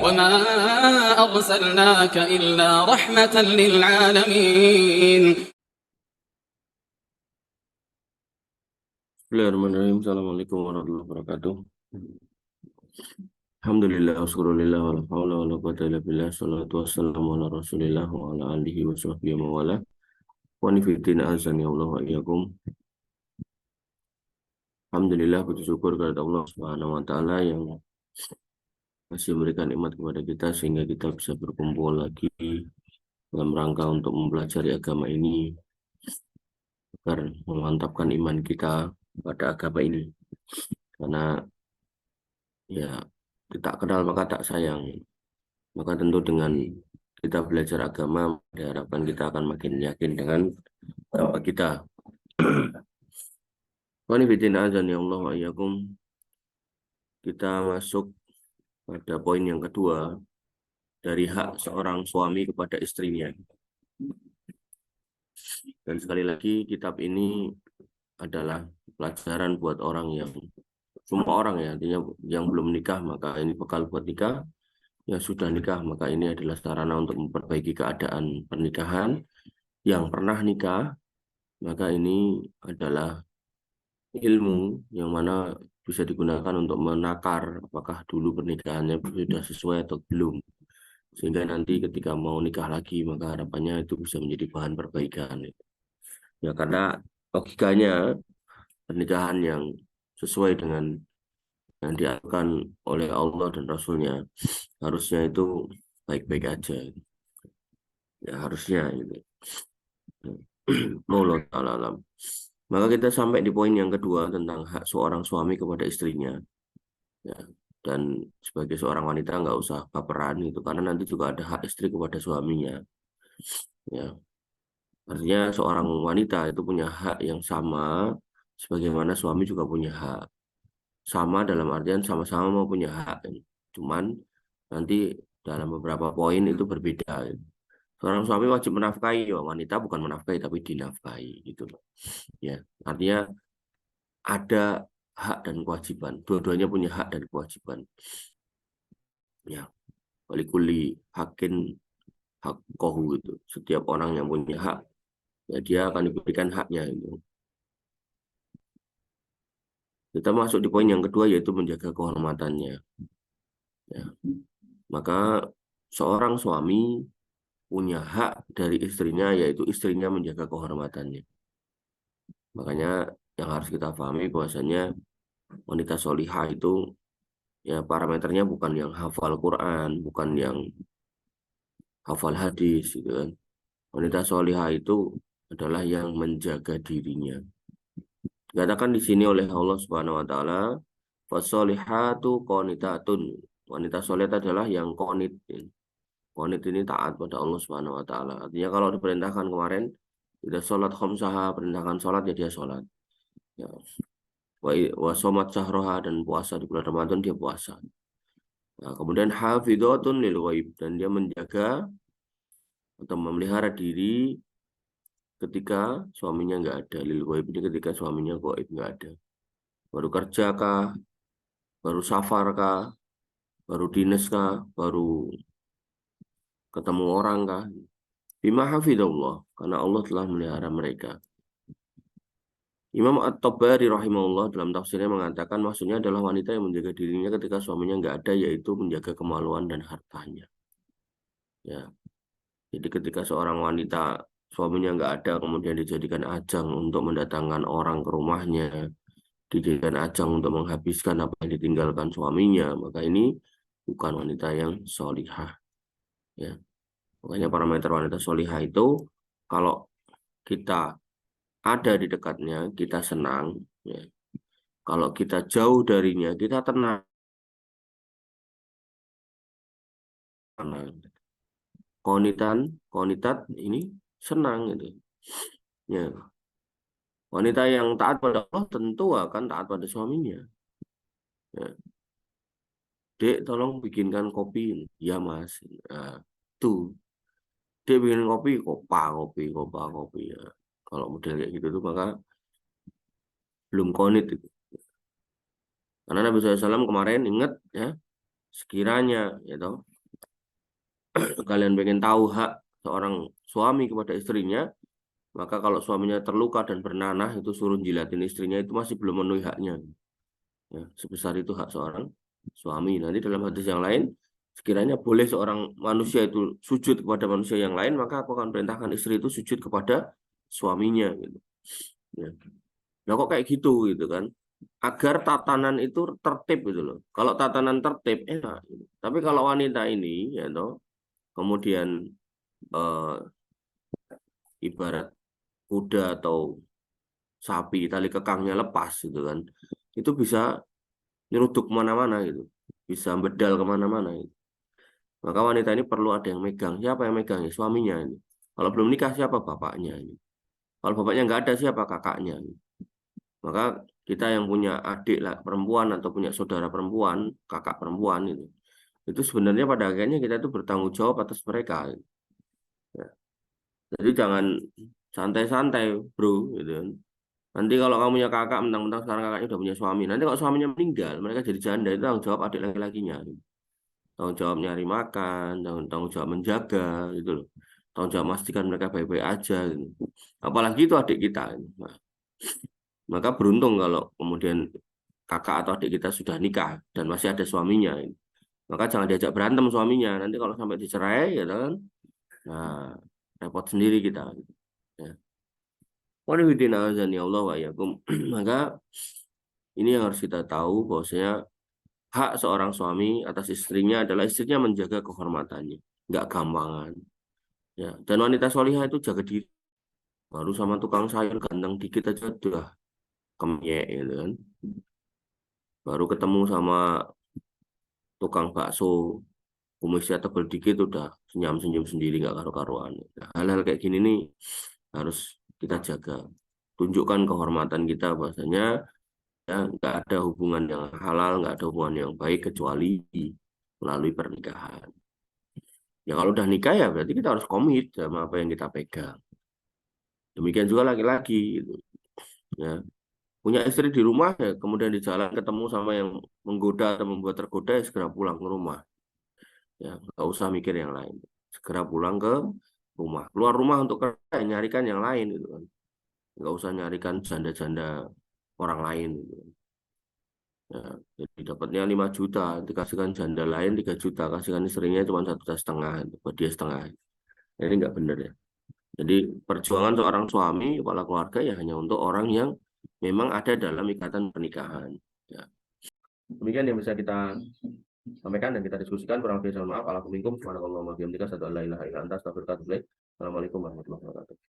وما أرسلناك إلا رحمة للعالمين. Bismillahirrahmanirrahim. Assalamualaikum warahmatullahi wabarakatuh. Alhamdulillah, waskurulillah, wa la hawla wa la quwwata illa billah, salatu wassalamu ala rasulillah wa ala alihi wa sahbihi wa mawala. Wa nifidina azani Allah wa iyyakum. Alhamdulillah, puji syukur kepada Allah Subhanahu wa taala yang masih memberikan nikmat kepada kita sehingga kita bisa berkumpul lagi dalam rangka untuk mempelajari agama ini agar memantapkan iman kita pada agama ini. Karena ya tak kenal maka tak sayang. Maka tentu dengan kita belajar agama, diharapkan kita akan makin yakin dengan agama kita. Wanifidina azan ya Allah wa iyyakum. Kita masuk pada poin yang kedua dari hak seorang suami kepada istrinya. Dan sekali lagi kitab ini adalah pelajaran buat semua orang ya, artinya yang belum nikah maka ini bekal buat nikah, yang sudah nikah maka ini adalah sarana untuk memperbaiki keadaan pernikahan, yang pernah nikah maka ini adalah ilmu yang mana bisa digunakan untuk menakar apakah dulu pernikahannya sudah sesuai atau belum, sehingga nanti ketika mau nikah lagi maka harapannya itu bisa menjadi bahan perbaikan ya, karena logikanya pernikahan yang sesuai dengan yang diaturkan oleh Allah dan Rasulnya harusnya itu baik-baik aja ya, harusnya gitu. Wallahu ta'ala alam. Maka kita sampai di poin yang kedua tentang hak seorang suami kepada istrinya ya. Dan sebagai seorang wanita nggak usah baperan itu, karena nanti juga ada hak istri kepada suaminya ya. Artinya seorang wanita itu punya hak yang sama sebagaimana suami juga punya hak. Sama dalam artian sama-sama mau punya hak. Cuman nanti dalam beberapa poin itu berbeda. Seorang suami wajib menafkahi, ya, wanita bukan menafkahi tapi dinafkahi gitu loh. Ya, artinya ada hak dan kewajiban. Dua-duanya punya hak dan kewajiban. Ya, walikuli hakin hak kohu itu. Setiap orang yang punya hak, ya dia akan diberikan haknya itu. Kita masuk di poin yang kedua yaitu menjaga kehormatannya. Ya. Maka seorang suami punya hak dari istrinya yaitu istrinya menjaga kehormatannya. Makanya yang harus kita pahami bahwasanya wanita solihah itu ya parameternya bukan yang hafal Quran, bukan yang hafal hadis gitu kan. Wanita solihah itu adalah yang menjaga dirinya. Dikatakan di sini oleh Allah Subhanahu wa taala, fasolihatu qanitatun. Wanita soleh adalah yang qanit. Qanit ini taat pada Allah Subhanahu wa taala. Artinya kalau diperintahkan kemarin tidak sholat khamsaha, perintahkan sholat ya dia sholat. Ya. Wa somat sahroha, dan puasa di bulan Ramadan dia puasa. Nah, kemudian hafidhatun lil ghaib, dan dia menjaga atau memelihara diri ketika suaminya nggak ada. Lil ghaib ini ketika suaminya ghaib nggak ada. Baru kerja kah, baru safar kah, baru dinas kah, baru ketemu orang kah. Bima hafidhallah, karena Allah telah melihara mereka. Imam At-Tabari rahimahullah dalam tafsirnya mengatakan maksudnya adalah wanita yang menjaga dirinya ketika suaminya nggak ada, yaitu menjaga kemaluan dan hartanya. Ya, jadi ketika seorang wanita suaminya nggak ada kemudian dijadikan ajang untuk mendatangkan orang ke rumahnya, dijadikan ajang untuk menghabiskan apa yang ditinggalkan suaminya, maka ini bukan wanita yang solihah. Ya, makanya parameter wanita solihah itu kalau kita ada di dekatnya kita senang, ya. Kalau kita jauh darinya kita tenang. Konitat ini senang gitu. Ya, wanita yang taat pada Allah tentu akan taat pada suaminya. Ya. Dek, tolong bikinkan kopi. Ya mas. Nah, tuh, dek bikin kopi, kopi. Ya. Kalau model kayak gitu tuh maka belum konit itu. Karena Nabi SAW kemarin ingat ya, sekiranya ya toh, kalian pengen tahu hak seorang suami kepada istrinya, maka kalau suaminya terluka dan bernanah itu suruh jilatin istrinya, itu masih belum memenuhi haknya. Ya, sebesar itu hak seorang suami. Nanti dalam hadis yang lain, sekiranya boleh seorang manusia itu sujud kepada manusia yang lain, maka aku akan perintahkan istri itu sujud kepada suaminya gitu. Ya. Nah kok kayak gitu kan? Agar tatanan itu tertib gitu loh. Kalau tatanan tertib enak. Gitu. Tapi kalau wanita ini ya toh, kemudian eh, ibarat kuda atau sapi tali kekangnya lepas gitu kan, itu bisa nyeruduk kemana-mana gitu, bisa bedal kemana-mana gitu. Maka wanita ini perlu ada yang megang. Siapa yang megang? Ya, suaminya ini. Kalau belum nikah siapa? Bapaknya ini. Kalau bapaknya nggak ada siapa? Kakaknya ini. Maka kita yang punya adik lah perempuan atau punya saudara perempuan, kakak perempuan itu sebenarnya pada akhirnya kita itu bertanggung jawab atas mereka. Ya. Jadi jangan santai-santai, bro, gitu kan. Nanti kalau kamu punya kakak, mentang-mentang sekarang kakaknya udah punya suami. Nanti kalau suaminya meninggal, mereka jadi janda, itu tanggung jawab adik laki-lakinya. Tanggung jawab nyari makan, tanggung jawab menjaga, gitu loh. Tanggung jawab memastikan mereka baik-baik aja. Gitu. Apalagi itu adik kita. Nah, maka beruntung kalau kemudian kakak atau adik kita sudah nikah dan masih ada suaminya. Maka jangan diajak berantem suaminya. Nanti kalau sampai dicerai, ya kan, nah repot sendiri kita. Ya. Wanifidina azani Allah wa yakum. Maka ini yang harus kita tahu bahwasanya hak seorang suami atas istrinya adalah istrinya menjaga kehormatannya, nggak gampangan. Ya, dan wanita solihah itu jaga diri. Baru sama tukang sayur ganteng dikit aja udah kemyek gitu kan. Baru ketemu sama tukang bakso kumisnya tebel dikit udah senyum-senyum sendiri nggak karu-karuan. Nah, hal-hal kayak gini nih harus kita jaga. Tunjukkan kehormatan kita bahwasanya ya nggak ada hubungan yang halal, nggak ada hubungan yang baik kecuali melalui pernikahan. Ya kalau udah nikah ya berarti kita harus komit sama apa yang kita pegang. Demikian juga laki-laki gitu. Ya. Punya istri di rumah ya kemudian di jalan ketemu sama yang menggoda atau membuat tergoda ya segera pulang ke rumah. Ya, nggak usah mikir yang lain. Segera pulang ke rumah. Keluar rumah untuk kerja ya nyarikan yang lain gitu kan. Nggak usah nyarikan janda-janda orang lain gitu. Ya, jadi dapatnya 5 juta, dikasihkan janda lain 3 juta, kasihkan istrinya cuma 1,5 juta, buat dia setengah. Jadi nggak benar ya. Jadi perjuangan seorang suami, kepala keluarga ya hanya untuk orang yang memang ada dalam ikatan pernikahan. Ya. Demikian yang bisa kita sampaikan dan kita diskusikan. Kurang lebih mohon maaf. Assalamualaikum warahmatullahi wabarakatuh. Assalamualaikum warahmatullahi wabarakatuh.